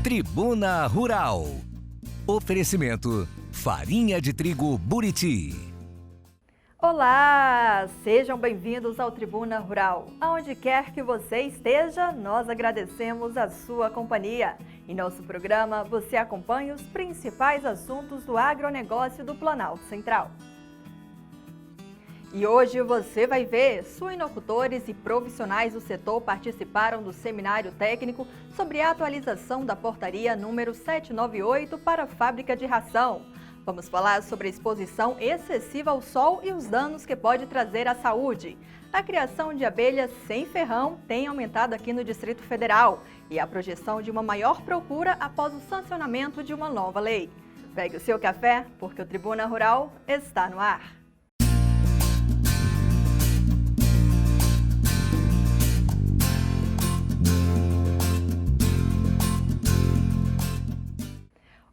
Tribuna Rural. Oferecimento: farinha de trigo Buriti. Olá! Sejam bem-vindos ao Tribuna Rural. Aonde quer que você esteja, nós agradecemos a sua companhia. Em nosso programa, você acompanha os principais assuntos do agronegócio do Planalto Central. E hoje você vai ver, suinocultores e profissionais do setor participaram do seminário técnico sobre a atualização da portaria número 798 para a fábrica de ração. Vamos falar sobre a exposição excessiva ao sol e os danos que pode trazer à saúde. A criação de abelhas sem ferrão tem aumentado aqui no Distrito Federal e a projeção de uma maior procura após o sancionamento de uma nova lei. Pegue o seu café, porque o Tribuna Rural está no ar.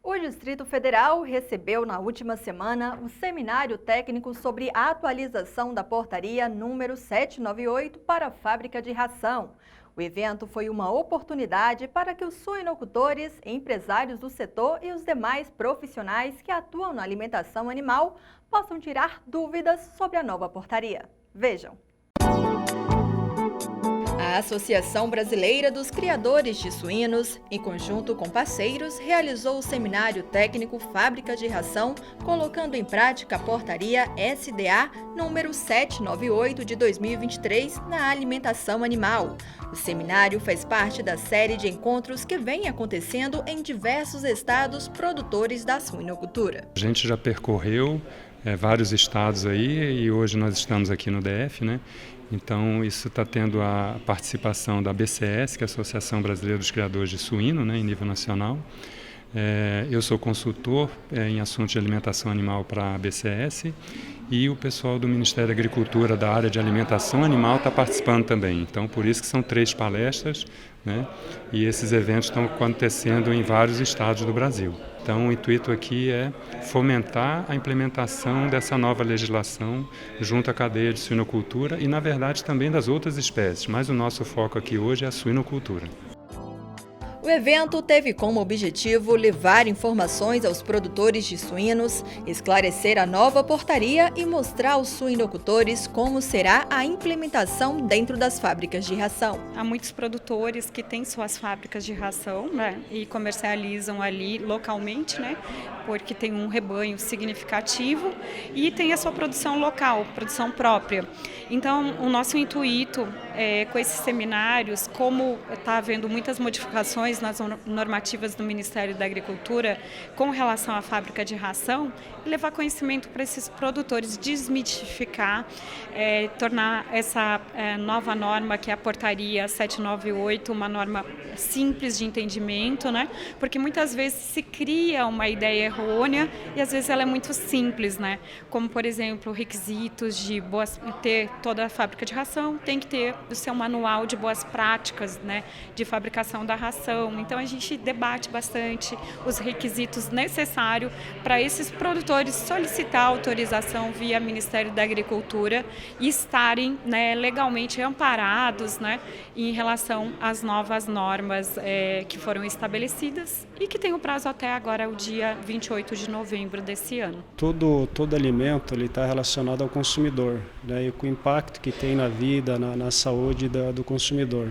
O Distrito Federal recebeu na última semana um seminário técnico sobre a atualização da portaria número 798 para a fábrica de ração. O evento foi uma oportunidade para que os suinocultores, empresários do setor e os demais profissionais que atuam na alimentação animal possam tirar dúvidas sobre a nova portaria. Vejam. A Associação Brasileira dos Criadores de Suínos, em conjunto com parceiros, realizou o seminário técnico Fábrica de Ração, colocando em prática a portaria SDA número 798 de 2023 na alimentação animal. O seminário faz parte da série de encontros que vem acontecendo em diversos estados produtores da suinocultura. A gente já percorreu vários estados aí e hoje nós estamos aqui no DF, né? Então, isso está tendo a participação da BCS, que é a Associação Brasileira dos Criadores de Suíno, né, em nível nacional. Eu sou consultor em assuntos de alimentação animal para a BCS e o pessoal do Ministério da Agricultura da área de alimentação animal está participando também. Então, por isso que são 3 palestras, né, e esses eventos estão acontecendo em vários estados do Brasil. Então, o intuito aqui é fomentar a implementação dessa nova legislação junto à cadeia de suinocultura e, na verdade, também das outras espécies, mas o nosso foco aqui hoje é a suinocultura. O evento teve como objetivo levar informações aos produtores de suínos, esclarecer a nova portaria e mostrar aos suinocultores como será a implementação dentro das fábricas de ração. Há muitos produtores que têm suas fábricas de ração, né, e comercializam ali localmente, né, porque tem um rebanho significativo e tem a sua produção local, produção própria. Então, o nosso intuito com esses seminários, como está havendo muitas modificações nas normativas do Ministério da Agricultura com relação à fábrica de ração, levar conhecimento para esses produtores, desmitificar, tornar essa nova norma, que é a portaria 798, uma norma simples de entendimento, né? Porque muitas vezes se cria uma ideia errônea e às vezes ela é muito simples, né? Como, por exemplo, requisitos de ter toda a fábrica de ração, tem que ter o seu manual de boas práticas, né, de fabricação da ração. Então a gente debate bastante os requisitos necessários para esses produtores solicitar autorização via Ministério da Agricultura e estarem, né, legalmente amparados, né, em relação às novas normas que foram estabelecidas e que tem o prazo até agora, o dia 28 de novembro desse ano. Todo alimento está relacionado ao consumidor, né, e com o impacto que tem na vida, na saúde do consumidor.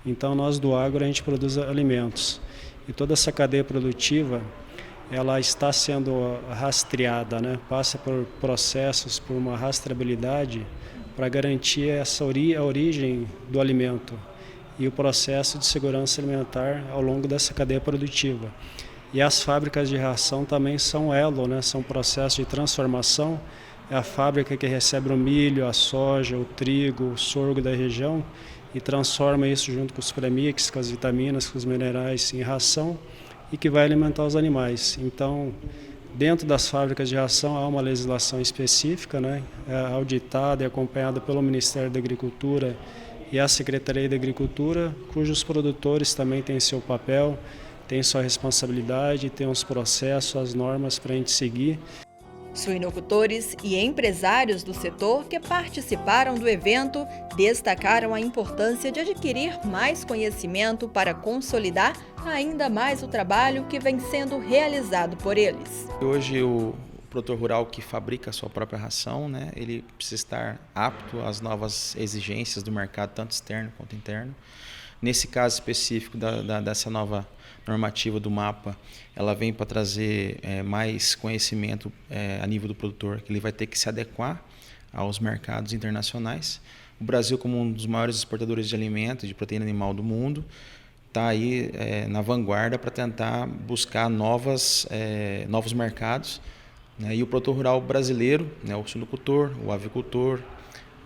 Então nós do agro a gente produz alimentos e toda essa cadeia produtiva ela está sendo rastreada, né? Passa por processos, por uma rastreabilidade para garantir a origem do alimento e o processo de segurança alimentar ao longo dessa cadeia produtiva. E as fábricas de ração também são elo, né? São processos de transformação. É a fábrica que recebe o milho, a soja, o trigo, o sorgo da região e transforma isso junto com os premix, com as vitaminas, com os minerais em ração e que vai alimentar os animais. Então, dentro das fábricas de ração há uma legislação específica, né, auditada e acompanhada pelo Ministério da Agricultura e a Secretaria da Agricultura, cujos produtores também têm seu papel, têm sua responsabilidade, têm os processos, as normas para a gente seguir. Suinocultores e empresários do setor que participaram do evento destacaram a importância de adquirir mais conhecimento para consolidar ainda mais o trabalho que vem sendo realizado por eles. Hoje o produtor rural que fabrica a sua própria ração, né, ele precisa estar apto às novas exigências do mercado, tanto externo quanto interno. Nesse caso específico dessa nova normativa do MAPA, ela vem para trazer mais conhecimento a nível do produtor, que ele vai ter que se adequar aos mercados internacionais. O Brasil, como um dos maiores exportadores de alimentos, de proteína animal do mundo, está aí na vanguarda para tentar buscar novos mercados, né? E o produtor rural brasileiro, né, o suinocultor, o avicultor,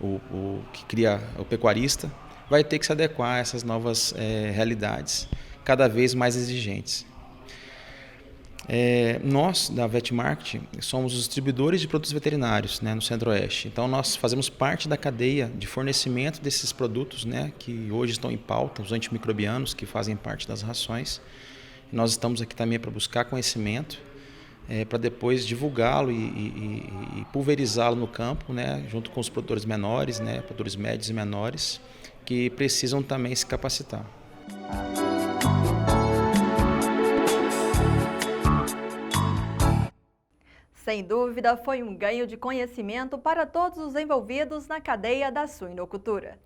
o que cria o pecuarista, vai ter que se adequar a essas novas realidades, cada vez mais exigentes. Nós, da VetMarket, somos os distribuidores de produtos veterinários, né, no Centro-Oeste. Então, nós fazemos parte da cadeia de fornecimento desses produtos, né, que hoje estão em pauta, os antimicrobianos, que fazem parte das rações. Nós estamos aqui também para buscar conhecimento, para depois divulgá-lo e pulverizá-lo no campo, né, junto com os produtores menores, né, produtores médios e menores, que precisam também se capacitar. Sem dúvida, foi um ganho de conhecimento para todos os envolvidos na cadeia da suinocultura.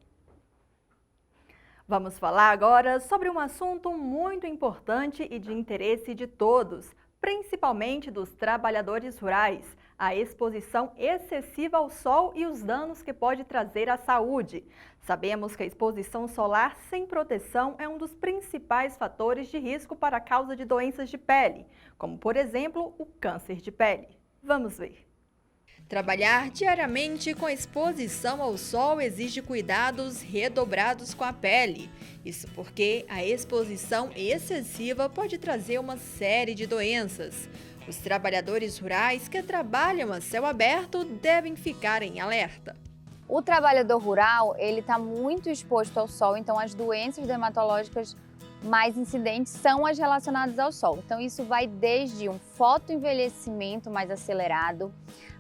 Vamos falar agora sobre um assunto muito importante e de interesse de todos, principalmente dos trabalhadores rurais: a exposição excessiva ao sol e os danos que pode trazer à saúde. Sabemos que a exposição solar sem proteção é um dos principais fatores de risco para a causa de doenças de pele, como, por exemplo, o câncer de pele. Vamos ver. Trabalhar diariamente com exposição ao sol exige cuidados redobrados com a pele. Isso porque a exposição excessiva pode trazer uma série de doenças. Os trabalhadores rurais que trabalham a céu aberto devem ficar em alerta. O trabalhador rural, ele está muito exposto ao sol, então as doenças dermatológicas mais incidentes são as relacionadas ao sol. Então isso vai desde um fotoenvelhecimento mais acelerado,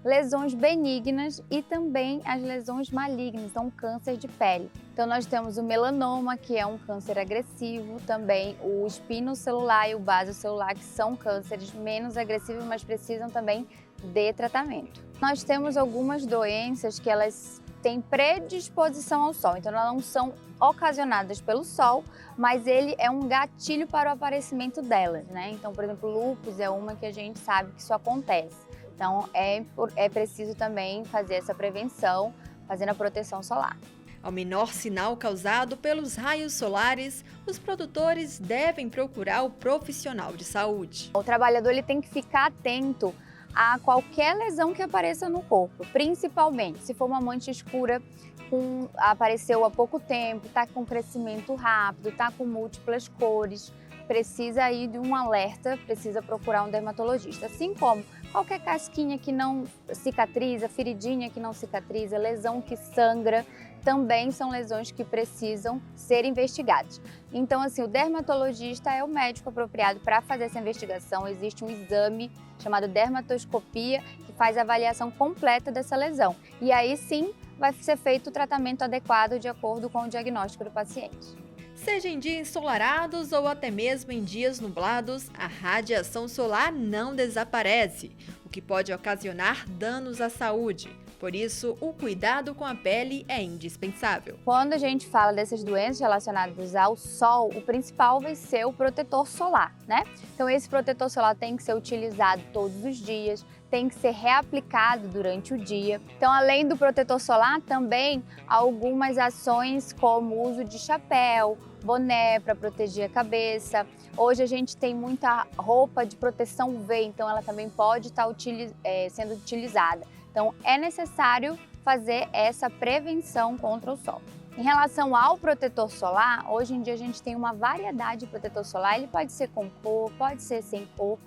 lesões benignas e também as lesões malignas, então câncer de pele. Então nós temos o melanoma, que é um câncer agressivo, também o espinocelular e o basocelular, que são cânceres menos agressivos, mas precisam também de tratamento. Nós temos algumas doenças que elas têm predisposição ao sol, então elas não são ocasionadas pelo sol, mas ele é um gatilho para o aparecimento delas, né? Então, por exemplo, lúpus é uma que a gente sabe que isso acontece. Então, é preciso também fazer essa prevenção, fazendo a proteção solar. Ao menor sinal causado pelos raios solares, os produtores devem procurar o profissional de saúde. O trabalhador ele tem que ficar atento a qualquer lesão que apareça no corpo, principalmente se for uma mancha escura, apareceu há pouco tempo, está com crescimento rápido, está com múltiplas cores, precisa ir de um alerta, precisa procurar um dermatologista. Assim como qualquer casquinha que não cicatriza, feridinha que não cicatriza, lesão que sangra, também são lesões que precisam ser investigadas. Então, assim, o dermatologista é o médico apropriado para fazer essa investigação. Existe um exame chamado dermatoscopia, que faz a avaliação completa dessa lesão. E aí sim vai ser feito o tratamento adequado de acordo com o diagnóstico do paciente. Seja em dias ensolarados ou até mesmo em dias nublados, a radiação solar não desaparece, o que pode ocasionar danos à saúde. Por isso, o cuidado com a pele é indispensável. Quando a gente fala dessas doenças relacionadas ao sol, o principal vai ser o protetor solar, né? Então esse protetor solar tem que ser utilizado todos os dias, tem que ser reaplicado durante o dia. Então, além do protetor solar, também algumas ações como o uso de chapéu, boné para proteger a cabeça. Hoje a gente tem muita roupa de proteção UV, então ela também pode estar sendo utilizada. Então, é necessário fazer essa prevenção contra o sol. Em relação ao protetor solar, hoje em dia a gente tem uma variedade de protetor solar. Ele pode ser com cor, pode ser sem cor.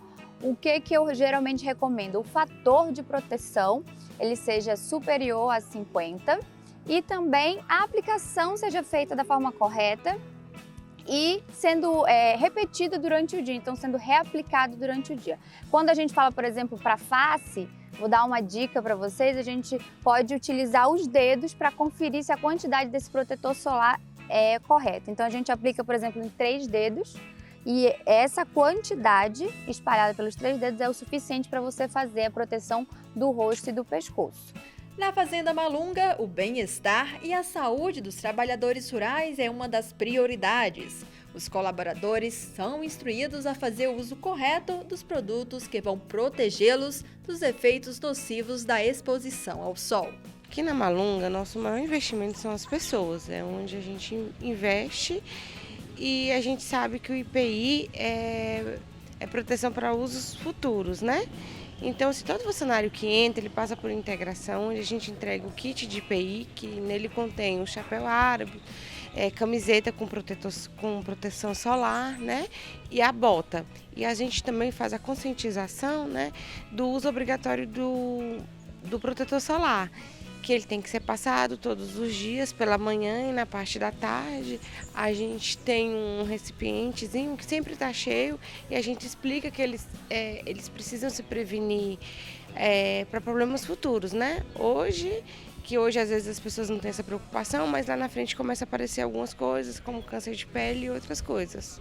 O que eu geralmente recomendo? O fator de proteção, ele seja superior a 50 e também a aplicação seja feita da forma correta e sendo repetido durante o dia, então sendo reaplicado durante o dia. Quando a gente fala, por exemplo, para face, vou dar uma dica para vocês, a gente pode utilizar os dedos para conferir se a quantidade desse protetor solar é correta. Então a gente aplica, por exemplo, em 3 dedos e essa quantidade espalhada pelos 3 dedos é o suficiente para você fazer a proteção do rosto e do pescoço. Na Fazenda Malunga, o bem-estar e a saúde dos trabalhadores rurais é uma das prioridades. Os colaboradores são instruídos a fazer o uso correto dos produtos que vão protegê-los dos efeitos nocivos da exposição ao sol. Aqui na Malunga, nosso maior investimento são as pessoas, é onde a gente investe e a gente sabe que o IPI é proteção para usos futuros, né? Então, se todo funcionário que entra, ele passa por integração, onde a gente entrega o kit de IPI, que nele contém o chapéu árabe, camiseta com proteção solar, né? E a bota. E a gente também faz a conscientização, né, do uso obrigatório do protetor solar, que ele tem que ser passado todos os dias, pela manhã e na parte da tarde. A gente tem um recipientezinho que sempre está cheio e a gente explica que eles precisam se prevenir para problemas futuros, né? Hoje às vezes as pessoas não têm essa preocupação, mas lá na frente começa a aparecer algumas coisas, como câncer de pele e outras coisas.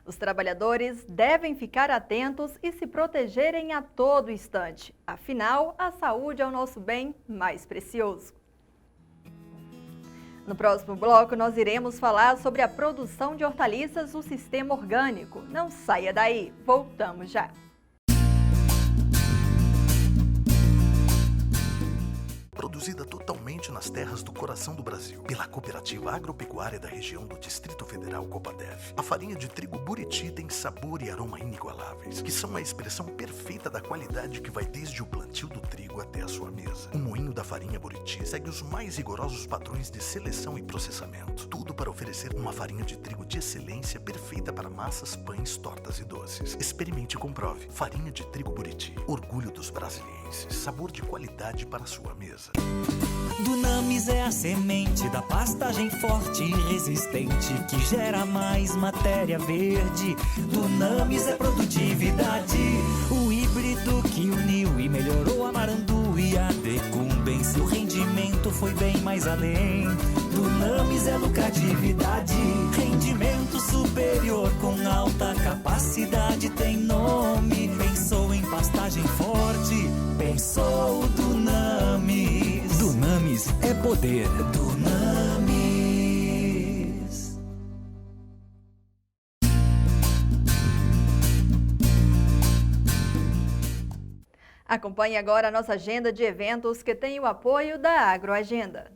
Os trabalhadores devem ficar atentos e se protegerem a todo instante. Afinal, a saúde é o nosso bem mais precioso. No próximo bloco, nós iremos falar sobre a produção de hortaliças no sistema orgânico. Não saia daí, voltamos já. Produzida totalmente nas terras do coração do Brasil, pela Cooperativa Agropecuária da região do Distrito Federal Copadef. A farinha de trigo Buriti tem sabor e aroma inigualáveis, que são a expressão perfeita da qualidade que vai desde o plantio do trigo até a sua mesa. O moinho da farinha Buriti segue os mais rigorosos padrões de seleção e processamento. Tudo para oferecer uma farinha de trigo de excelência perfeita para massas, pães, tortas e doces. Experimente e comprove. Farinha de trigo Buriti, orgulho dos brasilienses, sabor de qualidade para a sua mesa. Dunamis é a semente da pastagem forte e resistente que gera mais matéria verde. Dunamis é produtividade, o híbrido que uniu e melhorou a Marandu e a Decumbência. O rendimento foi bem mais além. Dunamis é lucratividade, rendimento superior com alta capacidade, tem nome. Pensou em pastagem forte, pensou Dunamis. Dunamis é poder. Dunamis. Acompanhe agora a nossa agenda de eventos que tem o apoio da Agroagenda.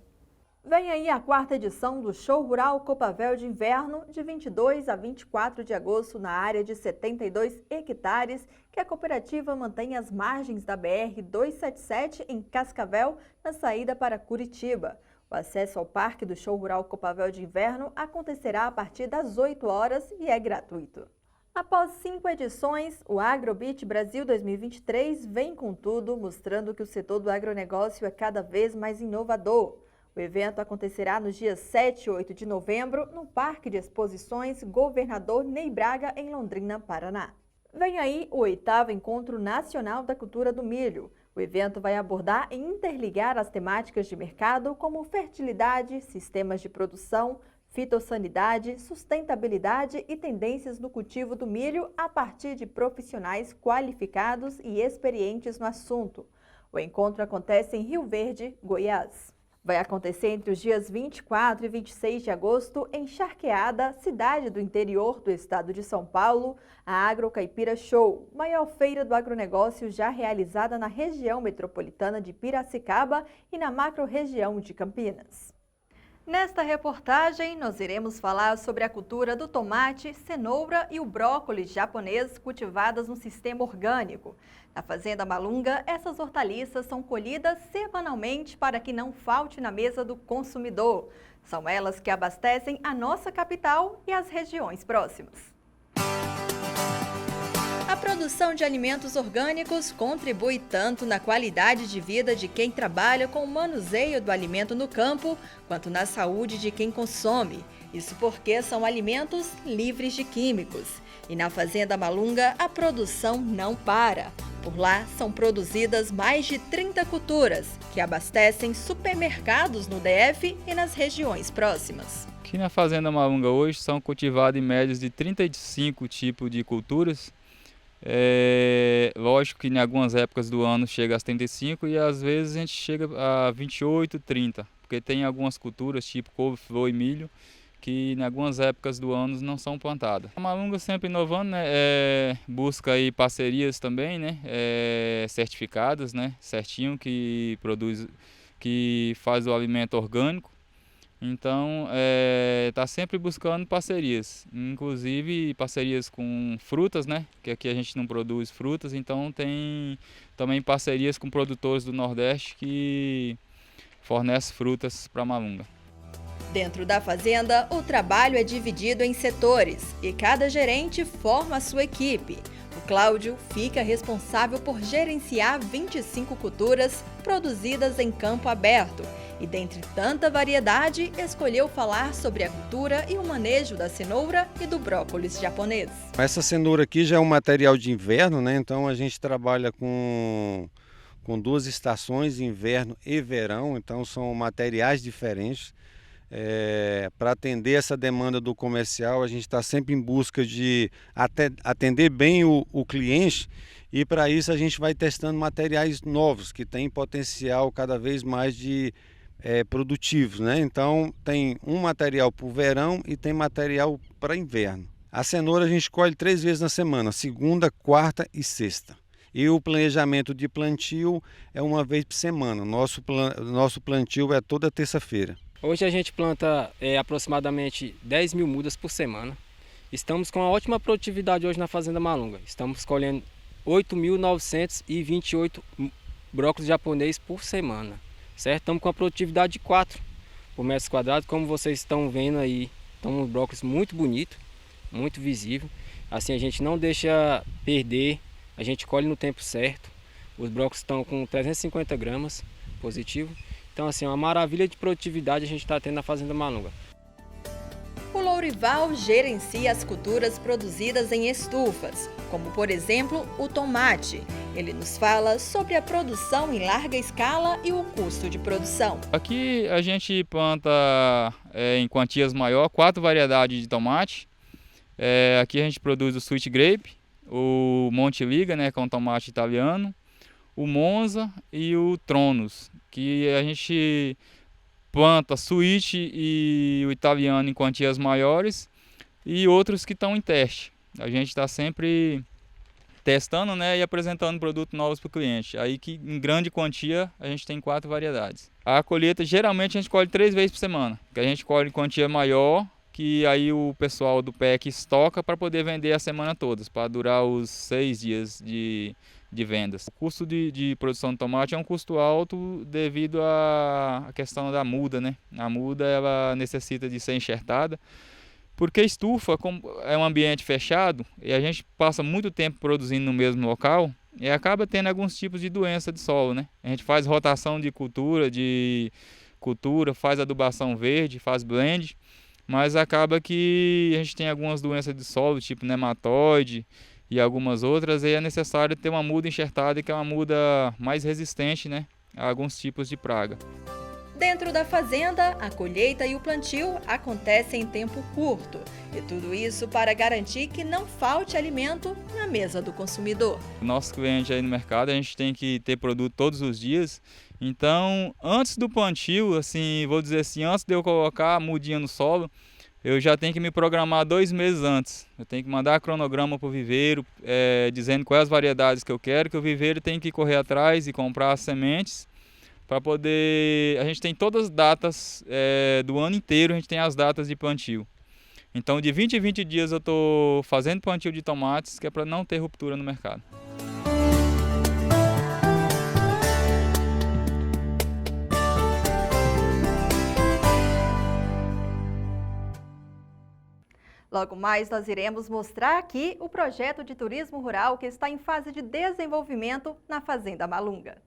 Vem aí a 4ª edição do Show Rural Copavel de Inverno, de 22 a 24 de agosto, na área de 72 hectares, que a cooperativa mantém às margens da BR-277, em Cascavel, na saída para Curitiba. O acesso ao Parque do Show Rural Copavel de Inverno acontecerá a partir das 8 horas e é gratuito. Após 5 edições, o AgroBeat Brasil 2023 vem com tudo, mostrando que o setor do agronegócio é cada vez mais inovador. O evento acontecerá nos dias 7 e 8 de novembro, no Parque de Exposições Governador Ney Braga, em Londrina, Paraná. Vem aí o 8º Encontro Nacional da Cultura do Milho. O evento vai abordar e interligar as temáticas de mercado como fertilidade, sistemas de produção, fitossanidade, sustentabilidade e tendências no cultivo do milho a partir de profissionais qualificados e experientes no assunto. O encontro acontece em Rio Verde, Goiás. Vai acontecer entre os dias 24 e 26 de agosto em Charqueada, cidade do interior do estado de São Paulo, a Agrocaipira Show, maior feira do agronegócio já realizada na região metropolitana de Piracicaba e na macro-região de Campinas. Nesta reportagem, nós iremos falar sobre a cultura do tomate, cenoura e o brócolis japonês cultivadas no sistema orgânico. Na Fazenda Malunga, essas hortaliças são colhidas semanalmente para que não falte na mesa do consumidor. São elas que abastecem a nossa capital e as regiões próximas. A produção de alimentos orgânicos contribui tanto na qualidade de vida de quem trabalha com o manuseio do alimento no campo, quanto na saúde de quem consome. Isso porque são alimentos livres de químicos. E na Fazenda Malunga, a produção não para. Por lá, são produzidas mais de 30 culturas, que abastecem supermercados no DF e nas regiões próximas. Aqui na Fazenda Malunga hoje são cultivados em médias de 35 tipos de culturas. Lógico que em algumas épocas do ano chega às 35 e às vezes a gente chega a 28, 30, porque tem algumas culturas tipo couve-flor e milho que em algumas épocas do ano não são plantadas. A Malunga sempre inovando, né? Busca aí parcerias também, né? Certificadas, né? Certinho, que produz, que faz o alimento orgânico. Então, está sempre buscando parcerias, inclusive parcerias com frutas, né? Que aqui a gente não produz frutas, então tem também parcerias com produtores do Nordeste que fornecem frutas para a Malunga. Dentro da fazenda, o trabalho é dividido em setores e cada gerente forma a sua equipe. O Cláudio fica responsável por gerenciar 25 culturas produzidas em campo aberto. E dentre tanta variedade, escolheu falar sobre a cultura e o manejo da cenoura e do brócolis japonês. Essa cenoura aqui já é um material de inverno, né? Então a gente trabalha com 2 estações, inverno e verão, então são materiais diferentes. Para atender essa demanda do comercial, a gente está sempre em busca de atender bem o cliente, e para isso a gente vai testando materiais novos que têm potencial cada vez mais de produtivos, né? Então tem um material para o verão e tem material para inverno. A cenoura a gente colhe 3 vezes na semana, segunda, quarta e sexta. E o planejamento de plantio é uma vez por semana. Nosso plantio é toda terça-feira. Hoje a gente planta aproximadamente 10 mil mudas por semana. Estamos com uma ótima produtividade hoje na Fazenda Malunga. Estamos colhendo 8.928 brócolis japonês por semana. Certo? Estamos com uma produtividade de 4 por metro quadrado. Como vocês estão vendo aí, estão um brócolis muito bonito, muito visível. Assim a gente não deixa perder, a gente colhe no tempo certo. Os brócolis estão com 350 gramas positivo. Então, assim, uma maravilha de produtividade a gente está tendo na Fazenda Malunga. O Lourival gerencia as culturas produzidas em estufas, como, por exemplo, o tomate. Ele nos fala sobre a produção em larga escala e o custo de produção. Aqui a gente planta em quantias maior 4 variedades de tomate. Aqui a gente produz o Sweet Grape, o Monte Liga, né, que é um tomate italiano, o Monza e o Tronos, que a gente planta Sweet e o italiano em quantias maiores e outros que estão em teste. A gente está sempre testando, né, e apresentando produtos novos para o cliente. Aí que em grande quantia a gente tem 4 variedades. A colheita geralmente a gente colhe 3 vezes por semana, que a gente colhe em quantia maior, que aí o pessoal do PEC estoca para poder vender a semana toda, para durar os 6 dias de vendas. O custo de produção de tomate é um custo alto devido à questão da muda, né? A muda ela necessita de ser enxertada, porque estufa é um ambiente fechado e a gente passa muito tempo produzindo no mesmo local e acaba tendo alguns tipos de doença de solo, né? A gente faz rotação de cultura, faz adubação verde, faz blend, mas acaba que a gente tem algumas doenças de solo, tipo nematóide e algumas outras, e é necessário ter uma muda enxertada, que é uma muda mais resistente, né, a alguns tipos de praga. Dentro da fazenda, a colheita e o plantio acontecem em tempo curto, e tudo isso para garantir que não falte alimento na mesa do consumidor. Nosso cliente aí no mercado, a gente tem que ter produto todos os dias, então antes do plantio, assim, vou dizer assim, antes de eu colocar a mudinha no solo, eu já tenho que me programar 2 meses antes. Eu tenho que mandar cronograma para o viveiro, dizendo quais as variedades que eu quero, que o viveiro tem que correr atrás e comprar as sementes para poder... A gente tem todas as datas do ano inteiro, a gente tem as datas de plantio. Então de 20 em 20 dias eu estou fazendo plantio de tomates, que é para não ter ruptura no mercado. Logo mais nós iremos mostrar aqui o projeto de turismo rural que está em fase de desenvolvimento na Fazenda Malunga.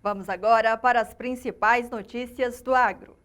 Vamos agora para as principais notícias do agro.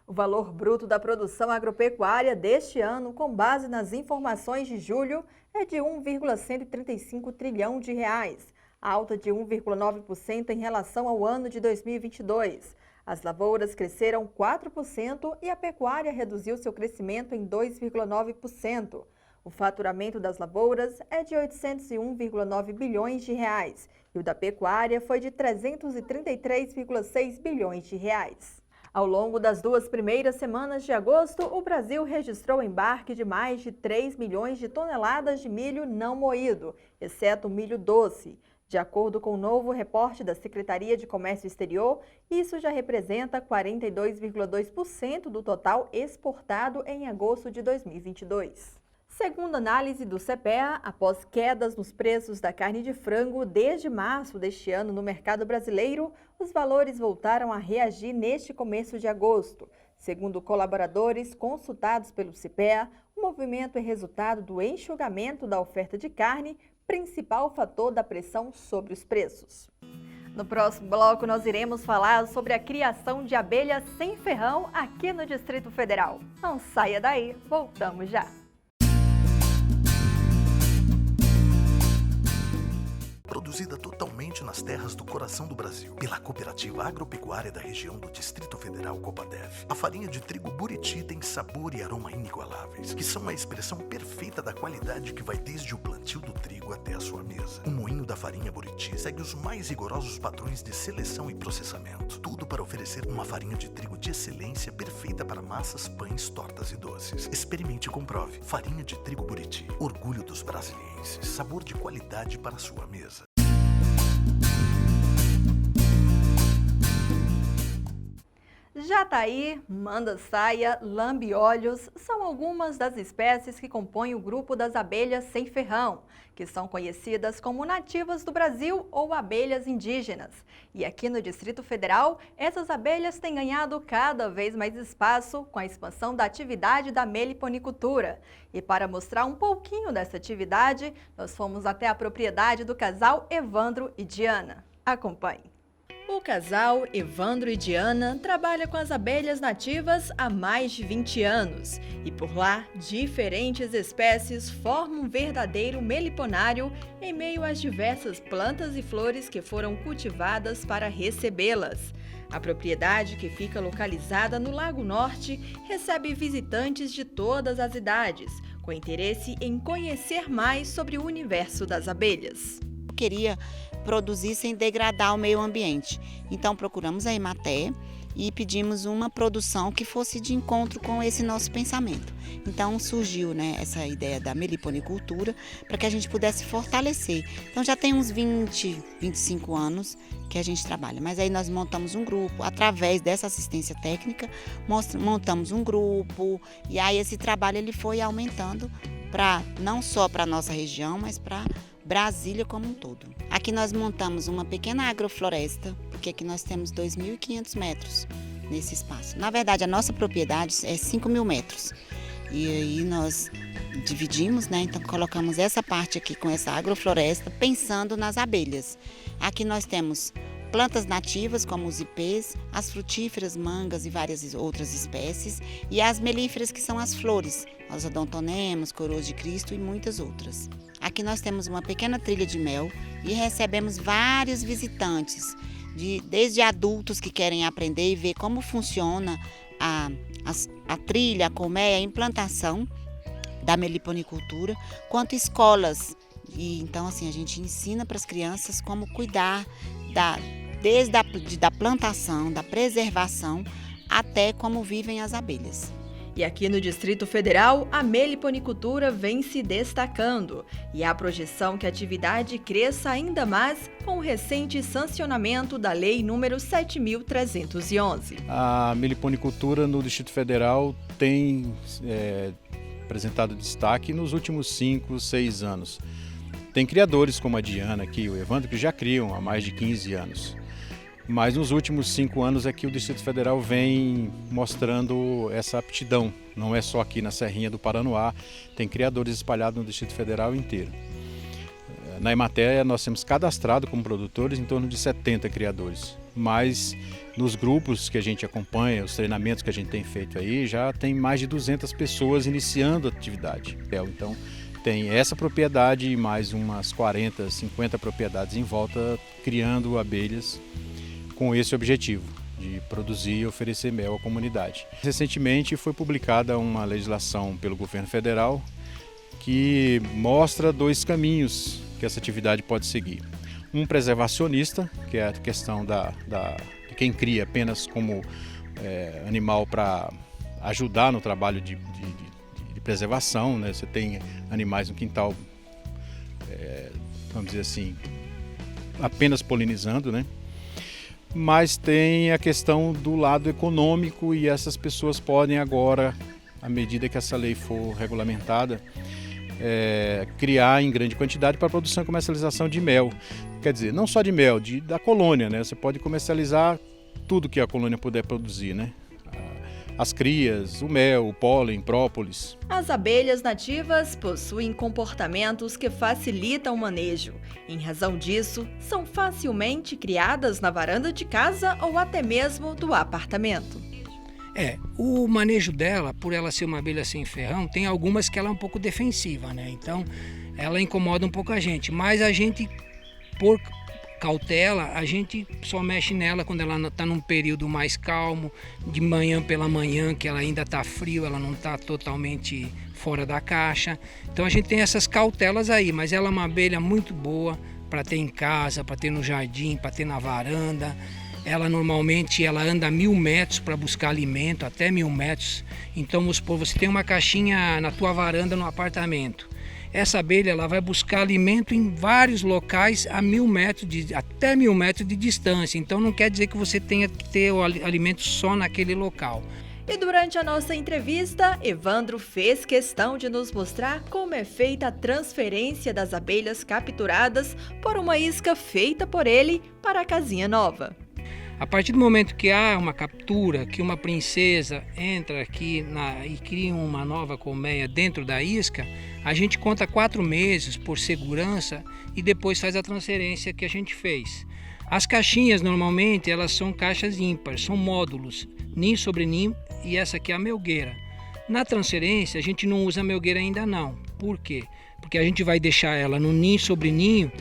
O valor bruto da produção agropecuária deste ano, com base nas informações de julho, é de 1,135 trilhão de reais, alta de 1,9% em relação ao ano de 2022. As lavouras cresceram 4% e a pecuária reduziu seu crescimento em 2,9%. O faturamento das lavouras é de 801,9 bilhões de reais e o da pecuária foi de 333,6 bilhões de reais. Ao longo das 2 primeiras semanas de agosto, o Brasil registrou embarque de mais de 3 milhões de toneladas de milho não moído, exceto o milho doce. De acordo com o novo reporte da Secretaria de Comércio Exterior, isso já representa 42,2% do total exportado em agosto de 2022. Segundo análise do CPEA, após quedas nos preços da carne de frango desde março deste ano no mercado brasileiro, os valores voltaram a reagir neste começo de agosto. Segundo colaboradores consultados pelo CPEA, o movimento é resultado do enxugamento da oferta de carne, principal fator da pressão sobre os preços. No próximo bloco, nós iremos falar sobre a criação de abelhas sem ferrão aqui no Distrito Federal. Não saia daí, voltamos já! Produzida totalmente nas terras do coração do Brasil, pela Cooperativa Agropecuária da região do Distrito Federal Coppadef. A farinha de trigo Buriti tem sabor e aroma inigualáveis, que são a expressão perfeita da qualidade que vai desde o plantio do trigo até a sua mesa. O moinho da farinha Buriti segue os mais rigorosos padrões de seleção e processamento. Tudo para oferecer uma farinha de trigo de excelência perfeita para massas, pães, tortas e doces. Experimente e comprove. Farinha de trigo Buriti. Orgulho dos brasilienses. Sabor de qualidade para a sua mesa. Jataí, manda-saia, lambe-olhos são algumas das espécies que compõem o grupo das abelhas sem ferrão, que são conhecidas como nativas do Brasil ou abelhas indígenas. E aqui no Distrito Federal, essas abelhas têm ganhado cada vez mais espaço com a expansão da atividade da meliponicultura. E para mostrar um pouquinho dessa atividade, nós fomos até a propriedade do casal Evandro e Diana. Acompanhe. O casal Evandro e Diana trabalha com as abelhas nativas há mais de 20 anos e por lá diferentes espécies formam um verdadeiro meliponário em meio às diversas plantas e flores que foram cultivadas para recebê-las. A propriedade, que fica localizada no Lago Norte, recebe visitantes de todas as idades, com interesse em conhecer mais sobre o universo das abelhas. Eu queria produzir sem degradar o meio ambiente. Então procuramos a Emater e pedimos uma produção que fosse de encontro com esse nosso pensamento. Então surgiu, essa ideia da meliponicultura para que a gente pudesse fortalecer. Então já tem uns 20, 25 anos que a gente trabalha, mas aí nós montamos um grupo, através dessa assistência técnica, montamos um grupo e aí esse trabalho ele foi aumentando não só para a nossa região, mas para Brasília como um todo. Aqui nós montamos uma pequena agrofloresta, porque aqui nós temos 2.500 metros nesse espaço. Na verdade, a nossa propriedade é 5.000 metros. E aí nós dividimos, então colocamos essa parte aqui com essa agrofloresta, pensando nas abelhas. Aqui nós temos plantas nativas como os ipês, as frutíferas, mangas e várias outras espécies, e as melíferas, que são as flores, os odontonemas, coroas de Cristo e muitas outras. Aqui nós temos uma pequena trilha de mel e recebemos vários visitantes, desde adultos que querem aprender e ver como funciona a trilha, a colmeia, a implantação da meliponicultura, quanto escolas. E então assim a gente ensina para as crianças como cuidar desde a plantação, da preservação, até como vivem as abelhas. E aqui no Distrito Federal, a meliponicultura vem se destacando e há projeção que a atividade cresça ainda mais com o recente sancionamento da Lei nº 7.311. A meliponicultura no Distrito Federal tem apresentado destaque nos últimos 5, 6 anos. Tem criadores como a Diana aqui, o Evandro, que já criam há mais de 15 anos. Mas nos últimos 5 anos é que o Distrito Federal vem mostrando essa aptidão. Não é só aqui na Serrinha do Paranoá, tem criadores espalhados no Distrito Federal inteiro. Na Emater nós temos cadastrado como produtores em torno de 70 criadores, mas nos grupos que a gente acompanha, os treinamentos que a gente tem feito aí, já tem mais de 200 pessoas iniciando a atividade. Então tem essa propriedade e mais umas 40, 50 propriedades em volta criando abelhas com esse objetivo de produzir e oferecer mel à comunidade. Recentemente foi publicada uma legislação pelo governo federal que mostra 2 caminhos que essa atividade pode seguir. Um preservacionista, que é a questão de quem cria apenas como animal para ajudar no trabalho de preservação, né? Você tem animais no quintal, vamos dizer assim, apenas polinizando, né? Mas tem a questão do lado econômico e essas pessoas podem agora, à medida que essa lei for regulamentada, criar em grande quantidade para produção e comercialização de mel. Quer dizer, não só de mel, da colônia, né? Você pode comercializar tudo que a colônia puder produzir, né? As crias, o mel, o pólen, própolis. As abelhas nativas possuem comportamentos que facilitam o manejo. Em razão disso, são facilmente criadas na varanda de casa ou até mesmo do apartamento. O manejo dela, por ela ser uma abelha sem ferrão, tem algumas que ela é um pouco defensiva, né? Então, ela incomoda um pouco a gente, mas a gente, por cautela, a gente só mexe nela quando ela está num período mais calmo, de manhã pela manhã, que ela ainda está frio, ela não está totalmente fora da caixa. Então a gente tem essas cautelas aí, mas ela é uma abelha muito boa para ter em casa, para ter no jardim, para ter na varanda. Ela normalmente anda 1000 metros para buscar alimento, até 1000 metros. Então vamos supor, você tem uma caixinha na tua varanda no apartamento. Essa abelha ela vai buscar alimento em vários locais a 1000 metros, até 1000 metros de distância. Então não quer dizer que você tenha que ter o alimento só naquele local. E durante a nossa entrevista, Evandro fez questão de nos mostrar como é feita a transferência das abelhas capturadas por uma isca feita por ele para a casinha nova. A partir do momento que há uma captura, que uma princesa entra aqui e cria uma nova colmeia dentro da isca, a gente conta 4 meses por segurança e depois faz a transferência que a gente fez. As caixinhas normalmente elas são caixas ímpares, são módulos, ninho sobre ninho, e essa aqui é a melgueira. Na transferência a gente não usa a melgueira ainda não. Por quê? Porque a gente vai deixar ela no ninho sobre ninho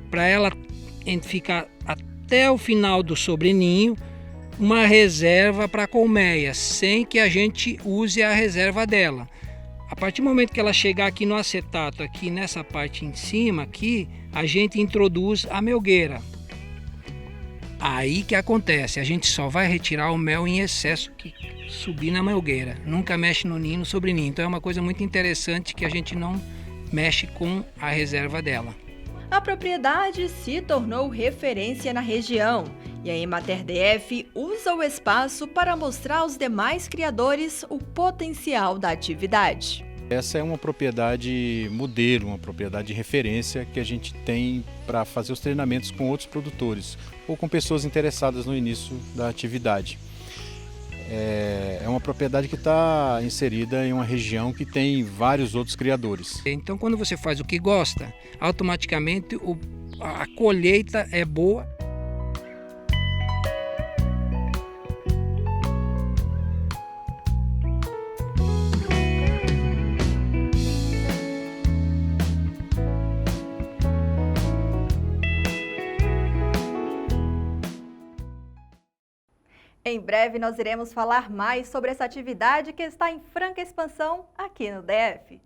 para ela ficar até o final do sobreninho uma reserva para a colmeia, sem que a gente use a reserva dela. A partir do momento que ela chegar aqui no acetato, aqui nessa parte em cima, aqui, a gente introduz a melgueira. Aí que acontece, a gente só vai retirar o mel em excesso que subir na melgueira. Nunca mexe no ninho, no sobreninho. Então é uma coisa muito interessante que a gente não mexe com a reserva dela. A propriedade se tornou referência na região e a Emater DF usa o espaço para mostrar aos demais criadores o potencial da atividade. Essa é uma propriedade modelo, uma propriedade de referência que a gente tem para fazer os treinamentos com outros produtores ou com pessoas interessadas no início da atividade. É uma propriedade que está inserida em uma região que tem vários outros criadores. Então, quando você faz o que gosta, automaticamente a colheita é boa. Em breve nós iremos falar mais sobre essa atividade que está em franca expansão aqui no DF.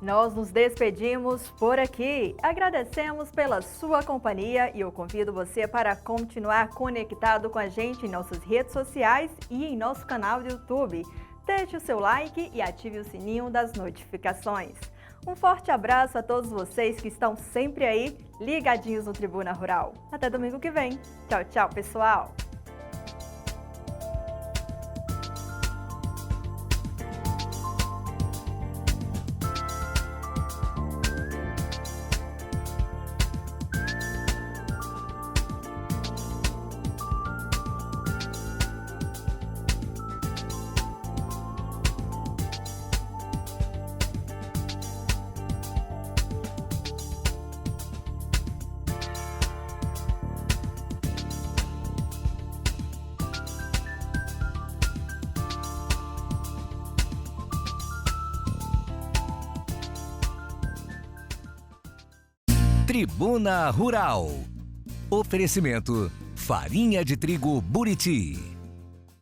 Nós nos despedimos por aqui. Agradecemos pela sua companhia e eu convido você para continuar conectado com a gente em nossas redes sociais e em nosso canal do YouTube. Deixe o seu like e ative o sininho das notificações. Um forte abraço a todos vocês que estão sempre aí, ligadinhos no Tribuna Rural. Até domingo que vem. Tchau, tchau, pessoal! Tribuna Rural. Oferecimento: farinha de trigo Buriti.